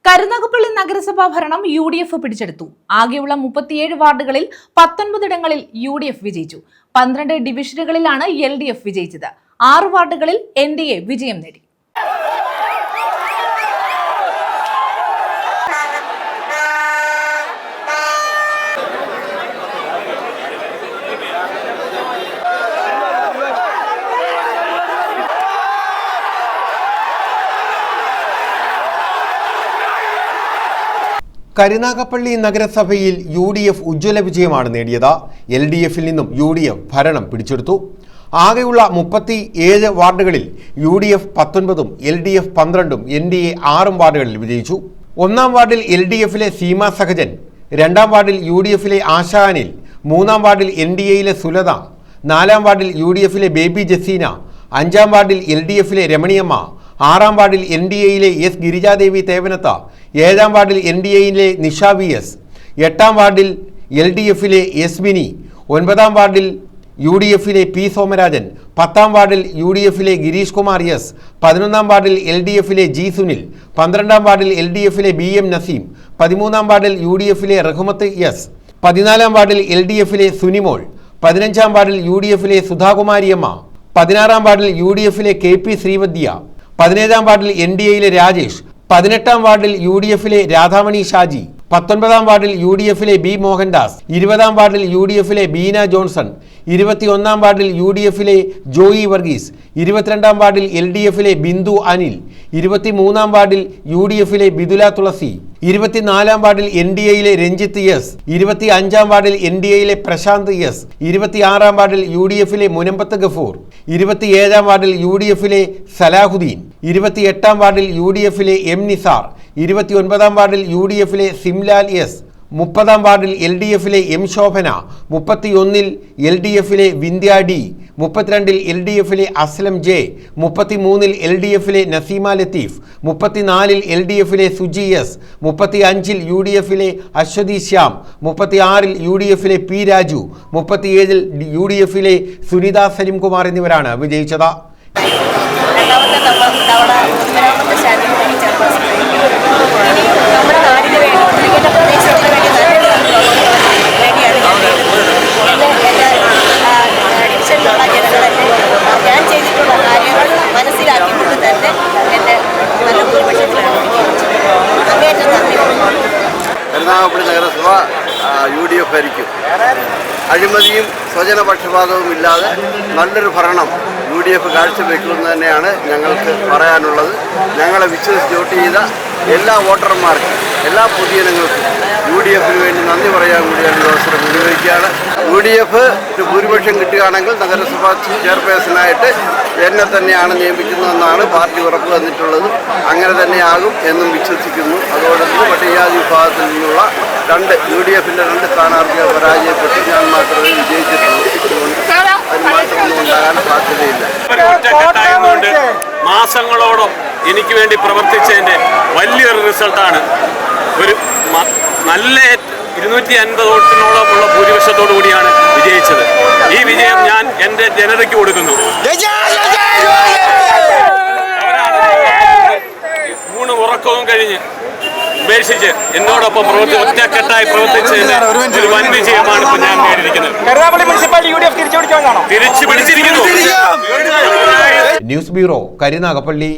കരുനാഗപ്പള്ളി നഗരസഭാ ഭരണം UDF പിടിച്ചെടുത്തു. ആകെയുള്ള 37 വാർഡുകളിൽ 19 ഇടങ്ങളിൽ UDF വിജയിച്ചു. 12 ഡിവിഷനുകളിലാണ് LDF വിജയിച്ചത്. 6 വാർഡുകളിൽ NDA വിജയം നേടി. കരുനാഗപ്പള്ളി നഗരസഭയിൽ UDF ഉജ്ജ്വല വിജയമാണ് നേടിയത്. LDFിൽ നിന്നും UDF ഭരണം പിടിച്ചെടുത്തു. ആകെയുള്ള 37 വാർഡുകളിൽ UDF 19ഉം LDF 12ഉം NDA 6 വാർഡുകളിൽ വിജയിച്ചു. 1-ാം വാർഡിൽ LDFിലെ സീമ സഹജൻ, 2-ാം വാർഡിൽ UDFിലെ ആശാ അനിൽ, 3-ാം വാർഡിൽ NDAയിലെ സുലത, 4-ാം വാർഡിൽ UDFിലെ ബേബി ജസീന, 5-ാം വാർഡിൽ LDFിലെ രമണിയമ്മ, 6-ാം വാർഡിൽ NDAയിലെ S ഗിരിജാദേവി തേവനത്ത, 7-ാം വാർഡിൽ NDAയിലെ നിഷ VS, 8-ാം വാർഡിൽ LDFിലെ യസ്മിനി, 9-ാം വാർഡിൽ UDFിലെ P സോമരാജൻ, 10-ാം വാർഡിൽ UDFിലെ ഗിരീഷ് കുമാർ S, 11-ാം വാർഡിൽ LDFിലെ G സുനിൽ, 12-ാം വാർഡിൽ LDFിലെ BM നസീം, 13-ാം വാർഡിൽ UDFിലെ റഹ്മത്ത് S, 14-ാം വാർഡിൽ LDFിലെ സുനിമോൾ, 15-ാം വാർഡിൽ UDFിലെ സുധാകുമാരിയമ്മ, 16-ാം വാർഡിൽ UDFിലെ KP ശ്രീവദ്യ, 17-ാം വാർഡിൽ NDAയിലെ രാജേഷ്, 18-ാം വാർഡിൽ UDFിലെ രാധാമണി ഷാജി, 19-ാം വാർഡിൽ UDFിലെ B മോഹൻദാസ്, 20-ാം വാർഡിൽ UDFിലെ ബീന ജോൺസൺ, 21-ാം വാർഡിൽ UDFിലെ ജോയി വർഗീസ്, 22-ാം വാർഡിൽ LDFിലെ ബിന്ദു അനിൽ, 23-ാം വാർഡിൽ UDFിലെ ബിദുല തുളസി, 24-ാം വാർഡിൽ NDAയിലെ രഞ്ജിത്ത് S, 25-ാം വാർഡിൽ NDAയിലെ പ്രശാന്ത് S, 26-ാം വാർഡിൽ UDFിലെ മുനമ്പത്ത് ഗഫൂർ, 27-ാം വാർഡിൽ UDFിലെ സലാഹുദ്ദീൻ, 28-ാം വാർഡിൽ UDFിലെ M നിസാർ, 29-ാം വാർഡിൽ UDFിലെ സിംലാൽ S, 30-ാം വാർഡിൽ LDFിലെ M Shobhana, 31-ൽ LDFിലെ Vindhya D, 32-ൽ LDFിലെ Aslam J, 33-ൽ LDFിലെ Naseema Latheef, 34-ൽ LDFിലെ Suji S, 35-ൽ UDFിലെ Aswathy Shyam, 36-ൽ UDFിലെ P Raju, 37-ൽ UDFിലെ Sunitha Salim Kumar എന്നിവരാണ് വിജയിച്ചത്. കരുനാഗപ്പള്ളി നഗരസഭ UDF ഭരിക്കും. അഴിമതിയും സ്വജനപക്ഷപാതവും ഇല്ലാതെ നല്ലൊരു ഭരണം UDF കാഴ്ചവെക്കുമെന്ന് തന്നെയാണ് ഞങ്ങൾക്ക് പറയാനുള്ളത്. ഞങ്ങളെ വിശ്വസിച്ച് വോട്ട് ചെയ്ത എല്ലാ വോട്ടർമാർക്കും എല്ലാ പൊതുജനങ്ങൾക്കും UDFിന് വേണ്ടി നന്ദി പറയാൻ കൂടിയാണ് അവസരം വിനിയോഗിക്കുകയാണ്. UDF ഭൂരിപക്ഷം കിട്ടുകയാണെങ്കിൽ നഗരസഭാ ചെയർപേഴ്സണായിട്ട് എന്നെ തന്നെയാണ് നിയമിക്കുന്നതെന്നാണ് പാർട്ടി ഉറപ്പ് തന്നിട്ടുള്ളത്. അങ്ങനെ തന്നെയാകും എന്നും വിശ്വസിക്കുന്നു. അതോടൊപ്പം പട്ടികജാതി വിഭാഗത്തിൽ നിന്നുള്ള UDFിൻ്റെ 2 സ്ഥാനാർത്ഥികൾ പരാജയപ്പെട്ട് ഞാൻ മാത്രമേ വിജയിച്ചിട്ടുള്ളൂ. അതിന് മാത്രമൊന്നും ഉണ്ടാകാൻ സാധ്യതയില്ല. മാസങ്ങളോളം എനിക്ക് വേണ്ടി പ്രവർത്തിച്ചതിൻ്റെ വലിയൊരു റിസൾട്ടാണ്. ഒരു നല്ല 250 വോട്ടിനോളമുള്ള ഭൂരിപക്ഷത്തോടു കൂടിയാണ് വിജയിച്ചത്. ഈ വിജയം ഞാൻ എൻ്റെ ജനതയ്ക്ക് കൊടുക്കുന്നു. ഊണ് ഉറക്കവും കഴിഞ്ഞ് ഉപേക്ഷിച്ച് എന്നോടൊപ്പം ഒറ്റക്കെട്ടായി പ്രവർത്തിച്ചതിന് ഒരു വൻ വിജയമാണ് ഇപ്പോൾ ഞാൻ നേടിയിരിക്കുന്നത്. News bureau, Karunagappally.